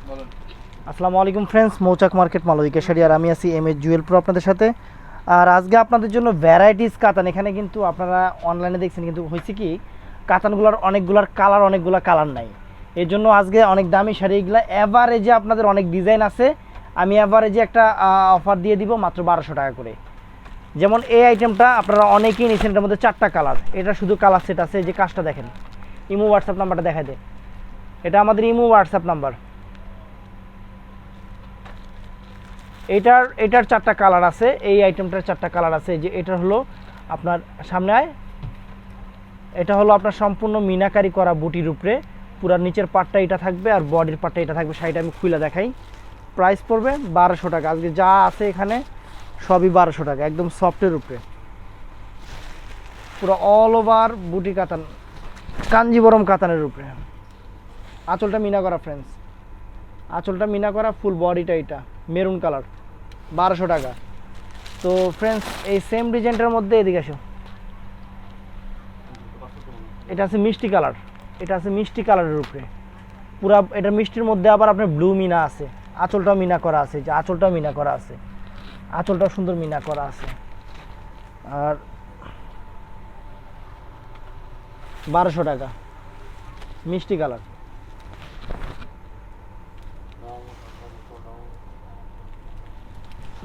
আসসালামু আলাইকুম ফ্রেন্ডস, মৌচাক মার্কেট মালবিকা শাড়ি, আর আমি আছি এম এস জুয়েল প্রো আপনাদের সাথে। আর আজকে আপনাদের জন্য ভ্যারাইটিস কাতান, এখানে কিন্তু আপনারা অনলাইনে দেখছেন, কিন্তু হয়েছে কি কাতানগুলোর অনেকগুলোর কালার, অনেকগুলো কালার নাই। এই জন্য আজকে অনেক দামি শাড়ি, এগুলো অ্যাভারেজে আপনাদের অনেক ডিজাইন আছে। আমি অ্যাভারেজে একটা অফার দিয়ে দিব মাত্র 1200 টাকা করে। যেমন এই আইটেমটা আপনারা অনেকেই নিয়েছেন, এটার মধ্যে 4টা কালার, এটা শুধু কালার সেট আছে। এই যে কাজটা দেখেন, ইমো হোয়াটসঅ্যাপ নাম্বারটা দেখা দেয়, এটা আমাদের ইমো হোয়াটসঅ্যাপ নাম্বার। এটার 4টা কালার আছে, এই আইটেমটার 4টা কালার আছে। যে এটা হলো আপনার সামনে আয়, এটা হলো আপনার সম্পূর্ণ মিনাকারি করা বুটির উপরে, পুরা নিচের পাটটা এটা থাকবে আর বডির পাটটা এটা থাকবে। শাড়িটা আমি খুলে দেখাই। প্রাইস পড়বে 1200 টাকা। আজকে যা আছে এখানে সবই 1200 টাকা, একদম সফটের উপরে, পুরো অল ওভার বুটি কাতান, কাঞ্জিবরম কাতানের উপরে। আঁচলটা মিনা করা ফ্রেন্ডস, আঁচলটা মিনা করা, ফুল বডিটা এটা মেরুন কালার, 1200 টাকা। তো ফ্রেন্ডস, এই সেম ডিজাইনটার মধ্যে এদিকে আসো, এটা আছে মিষ্টি কালার, এটা আছে মিষ্টি কালারের উপরে পুরা। এটা মিষ্টির মধ্যে আবার আপনার ব্লু মিনা আছে, আঁচলটাও মিনা করা আছে, যে আঁচলটাও মিনা করা আছে, আঁচলটাও সুন্দর মিনা করা আছে। আর 1200 টাকা, মিষ্টি কালার।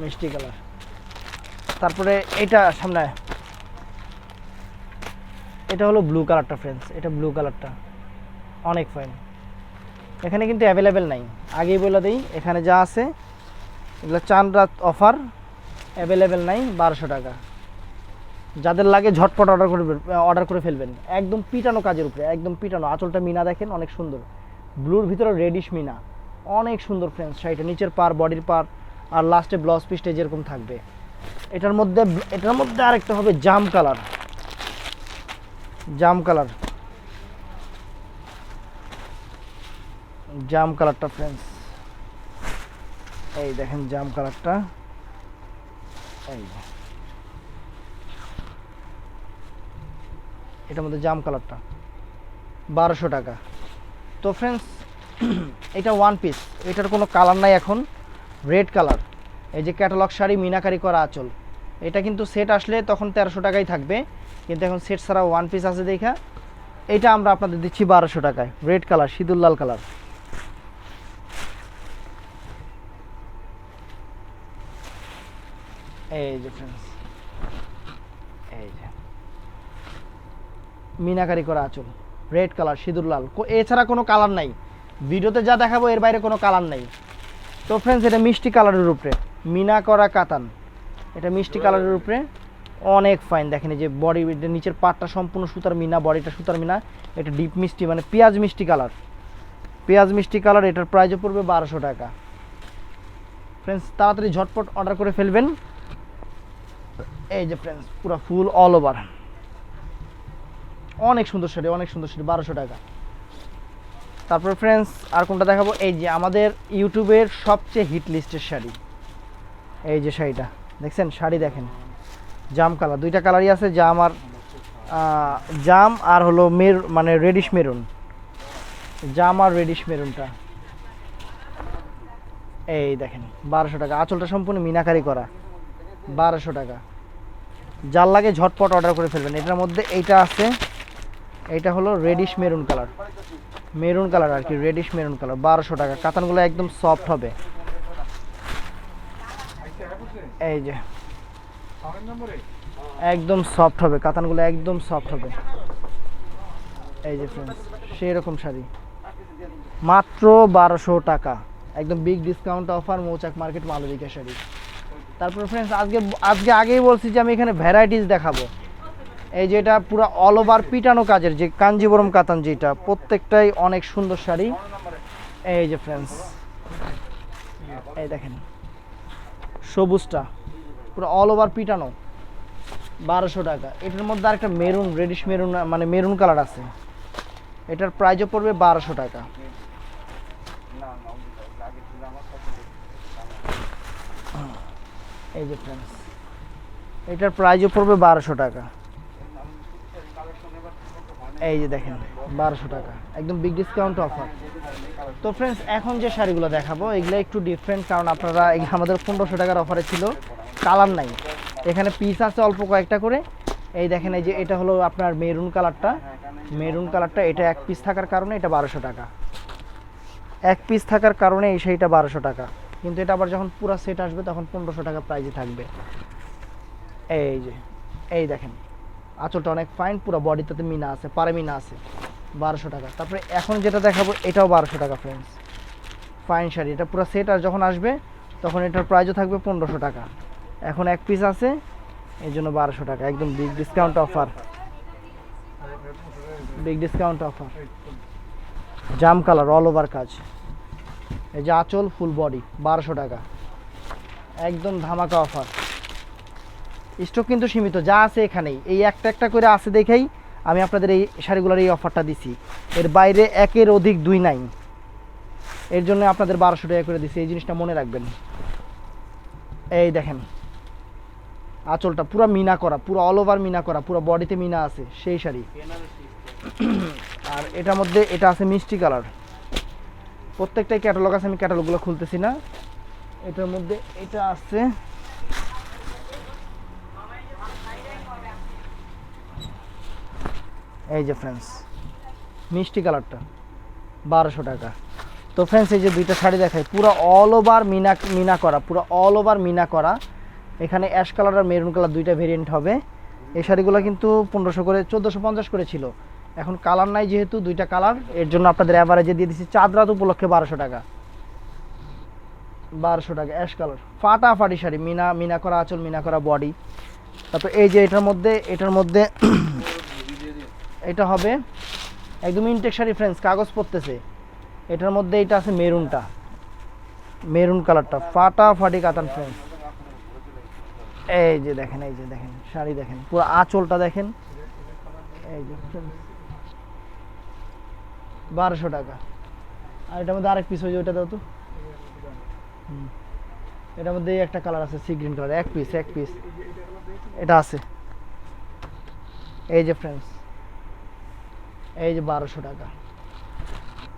মিষ্টি কালার। তারপরে এটা সামনে, এটা হলো ব্লু কালারটা ফ্রেন্ডস, এটা ব্লু কালারটা অনেক ফাইন। এখানে কিন্তু অ্যাভেলেবেল নাই, আগেই বলে দিই, এখানে যা আছে এগুলো চান রাত অফার, অ্যাভেলেবেল নাই। 1200 টাকা। যাদের লাগে ঝটপট অর্ডার করে ফেলবেন। একদম পিটানো কাজের উপরে, একদম পিটানো। আঁচলটা মিনা দেখেন অনেক সুন্দর, ব্লুর ভিতরে রেডিশ মিনা, অনেক সুন্দর ফ্রেন্ডস শাড়িটা। নিচের পার, বডির পার, আর লাস্টে ব্লাউজ পিসটা যেরকম থাকবে। এটার মধ্যে আরেকটা হবে জাম কালার, জাম কালার, জাম কালারটা ফ্রেন্ডস, এই দেখেন জাম কালারটা, এই এটার মধ্যে জাম কালারটা 1200 টাকা। তো ফ্রেন্ডস, এটা ওয়ান পিস, এটার কোনো কালার নাই এখন, রেড কালার। এই যে ক্যাটালগ শাড়ি, মিনাকারি করা আঁচল, এটা কিন্তু সেট আসলে তখন 1300 টাকাই থাকবে, কিন্তু এখন সেট ছাড়া ওয়ান পিস আছে দেখা, এটা আমরা আপনাদের দিচ্ছি 1200 টাকায়। রেড কালার, সিঁদুর লাল কালার। এই যে ফ্রেন্ডস, এই যে মিনাকারি করা আঁচল, রেড কালার, সিঁদুর লাল, এছাড়া কোনো কালার নাই। ভিডিওতে যা দেখাবো এর বাইরে কোনো কালার নাই। তো ফ্রেন্ডস, এটা মিষ্টি কালারের উপরে মিনা করা কাতান, এটা মিষ্টি কালারের উপরে অনেক ফাইন। দেখেন এই যে বডি, নিচের পাটটা সম্পূর্ণ সুতার মিনা, বডিটা সুতার মিনা। এটা ডিপ মিষ্টি, মানে পেঁয়াজ মিষ্টি কালার, পেঁয়াজ মিষ্টি কালার। এটার প্রাইসও পড়বে 1200 টাকা। ফ্রেন্ডস, তাড়াতাড়ি ঝটপট অর্ডার করে ফেলবেন। এই যে ফ্রেন্ডস, পুরো ফুল অল ওভার, অনেক সুন্দর শাড়ি, অনেক সুন্দর শাড়ি, 1200 টাকা। তারপর ফ্রেন্ডস, আর কোনটা দেখাবো, এই যে আমাদের ইউটিউবের সবচেয়ে হিট লিস্টের শাড়ি, এই যে শাড়িটা দেখছেন, শাড়ি দেখেন জাম কালার, দুইটা কালারই আছে, জাম আর জাম আর হলো মানে রেডিশ মেরুন, জাম আর রেডিশ মেরুনটা। এই দেখেন 1200 টাকা। আঁচলটা সম্পূর্ণ মিনাকারি করা, 1200 টাকা। যার লাগে ঝটপট অর্ডার করে ফেলবেন। এটার মধ্যে এইটা আছে, এইটা হলো reddish maroon colour, maroon colour আর কি, রেডিশ মেরুন কালার, 1200 টাকা। কাতানগুলো একদম সফট হবে, এই যে একদম সফট হবে কাতানগুলো, একদম সফট হবে। এই যে ফ্রেন্ডস, সেই রকম শাড়ি মাত্র 1200 টাকা, একদম বিগ ডিসকাউন্ট অফার, মৌচাক মার্কেট মালবিকা শাড়ি। তারপর ফ্রেন্ডস, আজকে আগেই বলছি যে আমি এখানে ভ্যারাইটিস দেখাবো। এই যে এটা পুরো অল ওভার পিটানো কাজের, যে কাঞ্জিবরম কাতান, যেটা প্রত্যেকটাই অনেক সুন্দর শাড়ি। এই যে ফ্রেন্ডস, এই দেখেন সবুজটা পুরো অল ওভার পিটানো, 1200 টাকা। এটার মধ্যে আরেকটা মেরুন, রেডিশ মেরুন, মানে মেরুন কালার আছে, এটার প্রাইসও পড়বে 1200 টাকা। এই যে ফ্রেন্ডস, এটার প্রাইসও পড়বে 1200 টাকা। এই যে দেখেন 1200 টাকা, একদম বিগ ডিসকাউন্ট অফার। তো ফ্রেন্ডস এখন যে শাড়িগুলো দেখাবো এগুলো একটু ডিফারেন্ট, কারণ আপনারা এগুলো আমাদের 1500 টাকার অফারে ছিল, কালার নাই, এখানে পিস আছে অল্প কয়েকটা করে। এই দেখেন এই যে এটা হলো আপনার মেরুন কালারটা, এটা এক পিস থাকার কারণে এটা 1200 টাকা, এক পিস থাকার কারণে এই শাড়িটা 1200 টাকা, কিন্তু এটা আবার যখন পুরো সেট আসবে তখন 1500 টাকা প্রাইসে থাকবে। এই যে এই দেখেন আঁচলটা অনেক ফাইন, পুরো বডিটাতে মিনা আছে, পারে মিনা আছে, 1200 টাকা। তারপরে এখন যেটা দেখাবো এটাও 1200 টাকা ফ্রেন্ডস, ফাইন শাড়ি, এটা পুরো সেট আর যখন আসবে তখন এটার প্রাইসও থাকবে 1500 টাকা। এখন এক পিস আছে এই জন্য 1200 টাকা, একদম big discount offer, big discount offer. জাম কালার অল ওভার কাজ, এই যে আঁচল ফুল বডি 1200 টাকা, একদম ধামাকা অফার। স্টক কিন্তু সীমিত, যা আছে এখানেই, এই একটা একটা করে আছে দেখেই আমি আপনাদের এই শাড়িগুলোর এই অফারটা দিছি, এর বাইরে একের অধিক দুই নাই, এর জন্য আপনাদের 1200 টাকা করে দিছি, এই জিনিসটা মনে রাখবেন। এই দেখেন আঁচলটা পুরো মিনা করা, পুরো অল ওভার মিনা করা, পুরো বডিতে মিনা আছে, সেই শাড়ি। আর এটার মধ্যে এটা আছে মিষ্টি কালার, প্রত্যেকটাই ক্যাটালগ আছে, আমি ক্যাটালগুলো খুলতেছি না। এটার মধ্যে এটা আছে এই যে ফ্রেন্ডস মিষ্টি কালারটা 1200 টাকা। তো ফ্রেন্ডস এই যে দুইটা শাড়ি দেখাই, পুরো অল ওভার মিনা করা, পুরো অল ওভার মিনা করা, এখানে অ্যাশ কালার আর মেরুন কালার দুইটা ভেরিয়েন্ট হবে। এই শাড়িগুলো কিন্তু 1500 করে 1450 করে ছিল, এখন কালার নাই যেহেতু দুইটা কালার, এর জন্য আপনাদের অ্যাভারেজে দিয়ে দিচ্ছি চাঁদ রাত উপলক্ষে 1200 টাকা, 1200 টাকা অ্যাশ কালার, ফাটাফাটি শাড়ি, মিনা করা আঁচল, মিনা করা বডি। তারপর এই যে এটার মধ্যে এটা হবে একদম ইনটেক শাড়ি ফ্রেন্ডস, কাগজ পড়তেছে, এটার মধ্যে এটা আছে মেরুন কালারটা, ফাটাফাটি কাতান ফ্রেন্ডস। এই যে দেখেন শাড়ি দেখেন, পুরো আঁচলটা দেখেন, এই যে 1200 টাকা। আর এটার মধ্যে আরেক পিস হয়ে যায়, ওইটা দাও তো। এটার মধ্যে একটা কালার আছে সি গ্রিন কালার, এক পিস এটা আছে। এই যে ফ্রেন্ডস এই যে 1200 টাকা,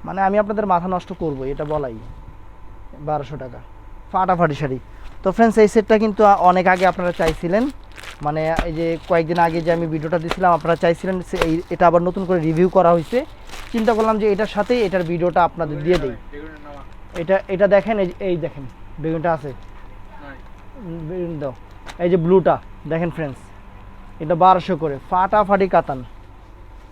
মানে আমি আপনাদের মাথা নষ্ট করবো এটা বলাই, 1200 টাকা ফাটাফাটি শাড়ি। তো ফ্রেন্ডস এই সেটটা কিন্তু অনেক আগে আপনারা চাইছিলেন, মানে এই যে কয়েকদিন আগে যে আমি ভিডিওটা দিয়েছিলাম আপনারা চাইছিলেন, এটা আবার নতুন করে রিভিউ করা হয়েছে, চিন্তা করলাম যে এটার সাথে এটার ভিডিওটা আপনাদের দিয়ে দিই। এটা দেখেন, এই দেখেন বেগুনটা আছে, বেগুন দাও, এই যে ব্লুটা দেখেন ফ্রেন্ডস, এটা 1200 করে, ফাটাফাটি কাতান,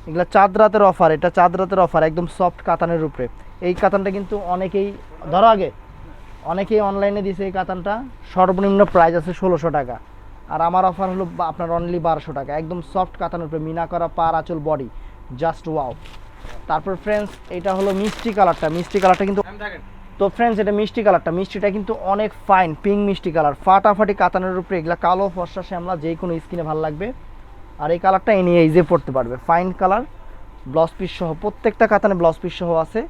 এগুলো চাঁদ রাতের অফার, এটা চাঁদ রাতের অফার, একদম সফট কাতানের উপরে। এই কাতানটা কিন্তু অনেকেই অনলাইনে দিছে, এই কাতানটা সর্বনিম্ন প্রাইস আছে 1600 টাকা, আর আমার অফার হলো আপনার অনলি 1200 টাকা, একদম সফট কাতানের উপরে, মিনা করা পার আঁচল বডি, জাস্ট ওয়াও। তারপর ফ্রেন্ডস এটা হলো মিষ্টি কালারটা কিন্তু, তো ফ্রেন্ডস এটা মিষ্টিটা কিন্তু অনেক ফাইন, পিঙ্ক মিষ্টি কালার, ফাটাফাটি কাতানের উপরে, এগুলা কালো ফর্সা শ্যামলা যে কোনো স্কিনে ভালো লাগবে, আর এই কালারটা এ নিয়ে ইজে পড়তে পারবে, ফাইন কালার, ব্লাউজ পিস সহ, প্রত্যেকটা কাতানে ব্লাউজ পিস সহ আছে,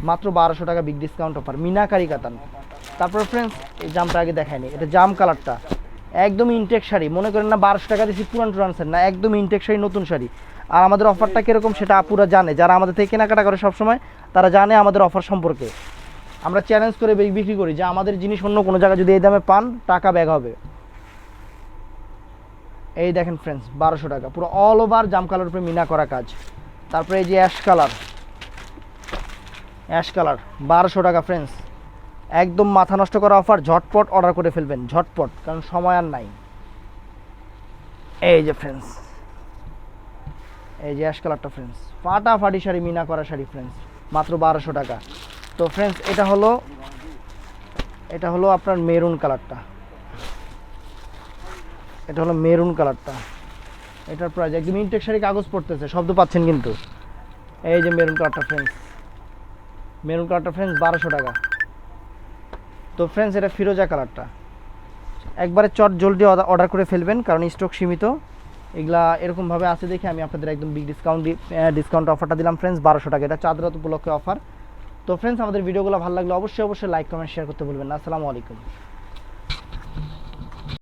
মাত্র 1200 টাকা বিগ ডিসকাউন্ট অফার, মিনাকারি কাতান। তারপর ফ্রেন্ডস এই জামটা আগে দেখায়নি, এটা জাম কালারটা, একদম ইনটেক শাড়ি, মনে করেন না 1200 টাকা দিচ্ছি পুরান সেট না, একদম ইনটেক শাড়ি, নতুন শাড়ি। আর আমাদের অফারটা কীরকম সেটা আপুরা জানে, যারা আমাদের থেকে কেনাকাটা করে সবসময় তারা জানে আমাদের অফার সম্পর্কে, আমরা চ্যালেঞ্জ করে বিক্রি করি যে আমাদের জিনিস অন্য কোনো জায়গায় যদি এই দামে পান টাকা ব্যাগ হবে। এই দেখেন ফ্রেন্ডস 1200 টাকা, পুরো অল ওভার জাম কালার উপরে মিনা করা কাজ। তারপরে এই যে অ্যাশ কালার 1200 টাকা ফ্রেন্ডস, একদম মাথা নষ্ট করা অফার, ঝটপট অর্ডার করে ফেলবেন, ঝটপট, কারণ সময় আর নাই। এই যে ফ্রেন্ডস এই যে অ্যাশ কালারটা ফ্রেন্ডস, ফাটাফাটি শাড়ি, মিনা করা শাড়ি ফ্রেন্ডস, মাত্র 1200 টাকা। তো ফ্রেন্ডস এটা হলো আপনার মেরুন কালারটা, এটার প্রাইস একদম ইনটেক শাড়ি, কাগজ পড়তেছে, শব্দ পাচ্ছেন কিন্তু। এই যে মেরুন কালারটা ফ্রেন্ডস 1200 টাকা। তো ফ্রেন্ডস এটা ফিরোজা কালারটা, একবারে চট জলদি অর্ডার করে ফেলবেন, কারণ স্টক সীমিত, এগুলা এরকমভাবে আছে দেখে আমি আপনাদের একদম বিগ ডিসকাউন্ট অফারটা দিলাম ফ্রেন্ডস, 1200 টাকা, এটা চাঁদ রাত উপলক্ষে অফার। তো ফ্রেন্ডস আমাদের ভিডিওগুলো ভালো লাগলে অবশ্যই লাইক কমেন্ট শেয়ার করতে ভুলবেন না। আসসালামু আলাইকুম।